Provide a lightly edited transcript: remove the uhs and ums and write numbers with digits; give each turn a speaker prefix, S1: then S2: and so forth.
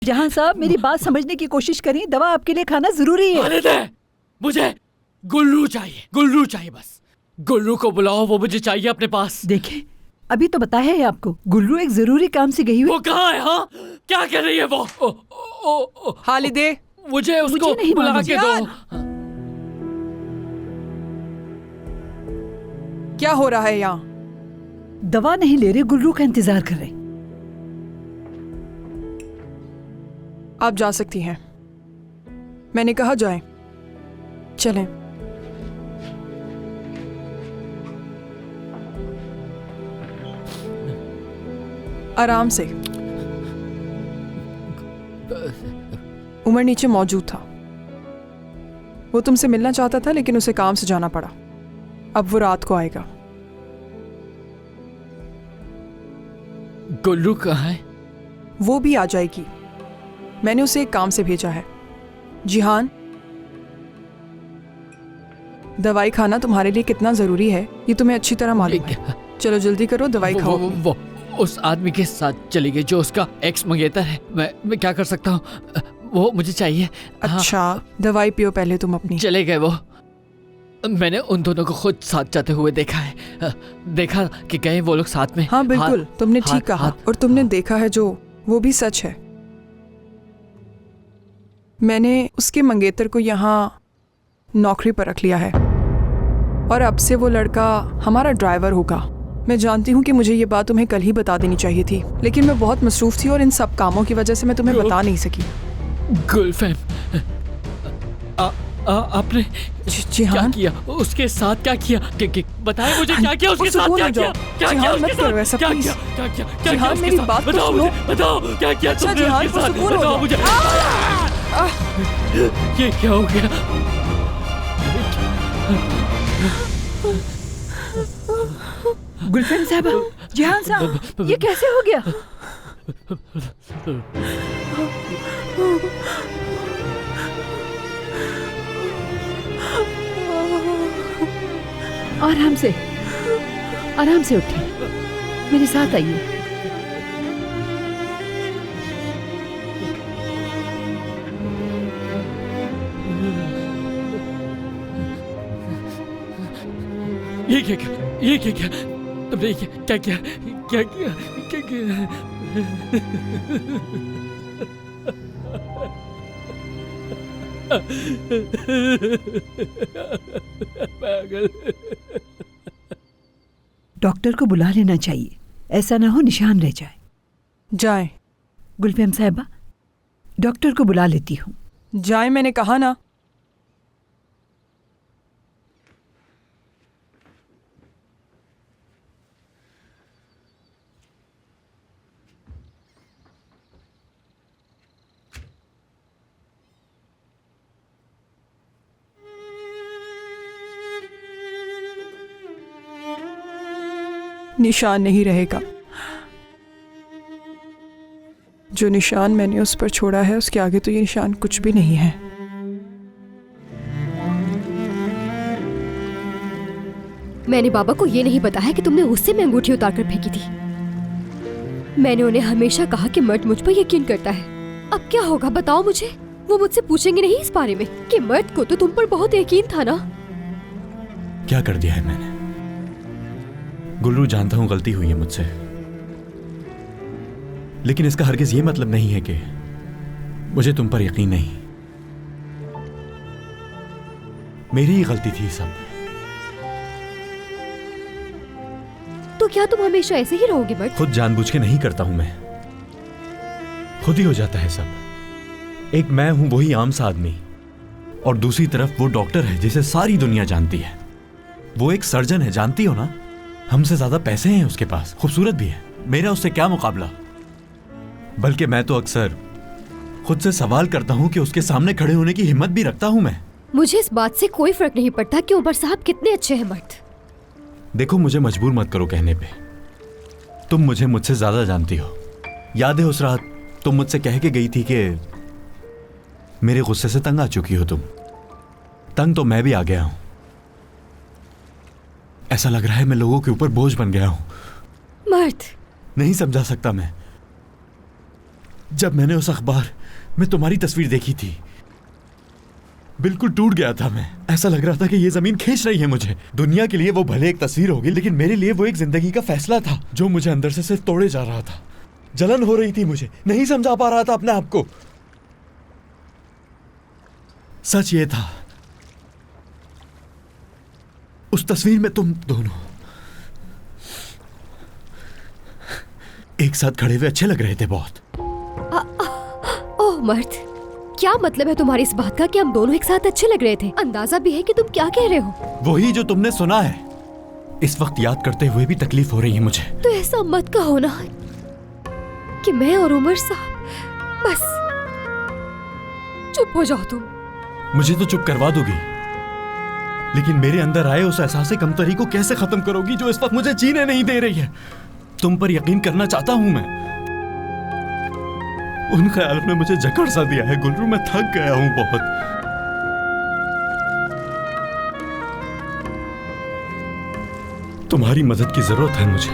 S1: जहां साहब मेरी बात समझने की कोशिश करें, दवा आपके लिए खाना जरूरी है।
S2: आने दे, मुझे गुल्लू चाहिए बस। गुल्लू को बुलाओ, वो मुझे चाहिए अपने पास।
S1: देखें, अभी तो बताया है आपको, गुल्लू एक जरूरी काम से गई हुई।
S2: वो कहाँ है? हाँ, क्या कर रही है वो?
S3: हालिदे,
S2: मुझे उसको
S1: मुझे नहीं
S2: बुला
S1: मालूम।
S2: के दो।
S3: क्या हो रहा है यहाँ?
S1: दवा नहीं ले रहे, गुल्लू का इंतजार कर रहे।
S3: आप जा सकती हैं। मैंने कहा जाएं। चलें। आराम से। उमर नीचे मौजूद था। वो तुमसे मिलना चाहता था, लेकिन उसे काम से जाना पड़ा। अब वो रात को आएगा।
S2: गुल्लू कहाँ है?
S3: वो भी आ जाएगी। मैंने उसे एक काम से भेजा है। जिहान, दवाई खाना तुम्हारे लिए कितना जरूरी है ये तुम्हें अच्छी तरह मालूम है। चलो जल्दी करो, दवाई खाओ।
S2: वो उस आदमी के साथ चली गई जो उसका एक्स मंगेतर है। मैं क्या कर सकता हूँ? वो मुझे चाहिए।
S3: अच्छा, दवाई पियो पहले तुम अपनी।
S2: चले गए वो। मैंने उन दोनों को खुद साथ जाते हुए देखा है। देखा कि गए वो लोग साथ में।
S3: हाँ बिल्कुल, तुमने ठीक कहा। और तुमने देखा है जो, वो भी सच है। मैंने उसके मंगेतर को यहाँ नौकरी पर रख लिया है और अब से वो लड़का हमारा ड्राइवर होगा। मैं जानती हूँ कि मुझे ये बात तुम्हें कल ही बता देनी चाहिए थी, लेकिन मैं बहुत मसरूफ थी और इन सब कामों की वजह से मैं तुम्हें बता नहीं सकी।
S2: गुलफैम, आपने
S3: जिहान,
S2: क्या किया उसके साथ? क्या किया? बताएं मुझे, क्या किया उसके साथ? क्या किया? क्या किया उसके साथ? क्या किया? क्या किया? क्या किया?
S3: मेरी बात तो सुनो।
S2: बताओ क्या किया तुमने उसके साथ? बताओ मुझे। ये क्या हो गया?
S1: गुलफैम साहब, जिहान साहब, ये कैसे हो गया? आराम से उठिए, मेरे साथ आइए।
S2: ये क्या तुमने क्या किया? क्या किया? क्या किया? पागल।
S1: डॉक्टर को बुला लेना चाहिए, ऐसा ना हो निशान रह जाए।
S3: जाए।
S1: गुलफैम साहिबा, डॉक्टर को बुला लेती हूँ।
S3: जाए, मैंने कहा ना। निशान नहीं रहेगा। जो निशान मैंने उस पर छोड़ा है, उसके आगे तो ये निशान कुछ भी नहीं है।
S4: मैंने बाबा को ये नहीं बताया कि तुमने गुस्से में अंगूठी उतार कर फेंकी थी। मैंने उन्हें हमेशा कहा कि मर्द मुझ पर यकीन करता है। अब क्या होगा बताओ मुझे? वो मुझसे पूछेंगे नहीं इस बारे में कि मर्द को तो तुम पर बहुत यकीन था ना?
S5: क्या कर दिया है मैंने? गुल्लू, जानता हूं गलती हुई है मुझसे, लेकिन इसका हरगिज ये मतलब नहीं है कि मुझे तुम पर यकीन नहीं। मेरी ही गलती थी सब।
S4: तो क्या तुम हमेशा ऐसे ही रहोगे मर्द?
S5: खुद जानबूझ के नहीं करता हूं मैं, खुद ही हो जाता है सब। एक मैं हूं वही आम सा आदमी, और दूसरी तरफ वो डॉक्टर है जिसे सारी दुनिया जानती है। वो एक सर्जन है, जानती हो ना? हमसे ज्यादा पैसे हैं उसके पास, खूबसूरत भी है। मेरा उससे क्या मुकाबला? बल्कि मैं तो अक्सर खुद से सवाल करता हूं कि उसके सामने खड़े होने की हिम्मत भी रखता हूं मैं।
S4: मुझे इस बात से कोई फर्क नहीं पड़ता कि उमर साहब कितने अच्छे हैं मर्द।
S5: देखो, मुझे मजबूर मत करो कहने पे। तुम मुझसे ज्यादा जानती हो। याद है उस रात तुम मुझसे कह के गई थी कि मेरे गुस्से से तंग आ चुकी हो तुम। तंग तो मैं भी आ गया हूं। ऐसा लग रहा है मैं लोगों के ऊपर बोझ बन गया हूं।
S4: मर्द,
S5: नहीं समझा सकता मैं। जब मैंने उस अखबार में तुम्हारी तस्वीर देखी थी, बिल्कुल टूट गया था मैं। ऐसा लग रहा था कि ये जमीन खींच रही है मुझे। दुनिया के लिए वो भले एक तस्वीर होगी, लेकिन मेरे लिए वो एक जिंदगी का फैसला था जो मुझे अंदर से सिर्फ तोड़े जा रहा था। जलन हो रही थी मुझे, नहीं समझा पा रहा था अपने आप को। सच ये था, उस तस्वीर में तुम दोनों एक साथ खड़े हुए अच्छे लग रहे थे बहुत।
S4: ओह मर्द, क्या मतलब है तुम्हारी इस बात का कि हम दोनों एक साथ अच्छे लग रहे थे? अंदाजा भी है कि तुम क्या कह रहे हो?
S5: वही जो तुमने सुना है। इस वक्त याद करते हुए भी तकलीफ हो रही है मुझे।
S4: तो ऐसा मत कहो ना कि मैं और उमर साहब, बस चुप हो जाओ तुम।
S5: मुझे तो चुप करवा दोगी, लेकिन मेरे अंदर आए उस एहसास कमतरी को कैसे खत्म करोगी जो इस वक्त मुझे जीने नहीं दे रही है? तुम पर यकीन करना चाहता हूं मैं। उन ख्यालों ने मुझे जकड़ सा दिया है गुलरू, मैं थक गया हूं बहुत। तुम्हारी मदद की जरूरत है मुझे।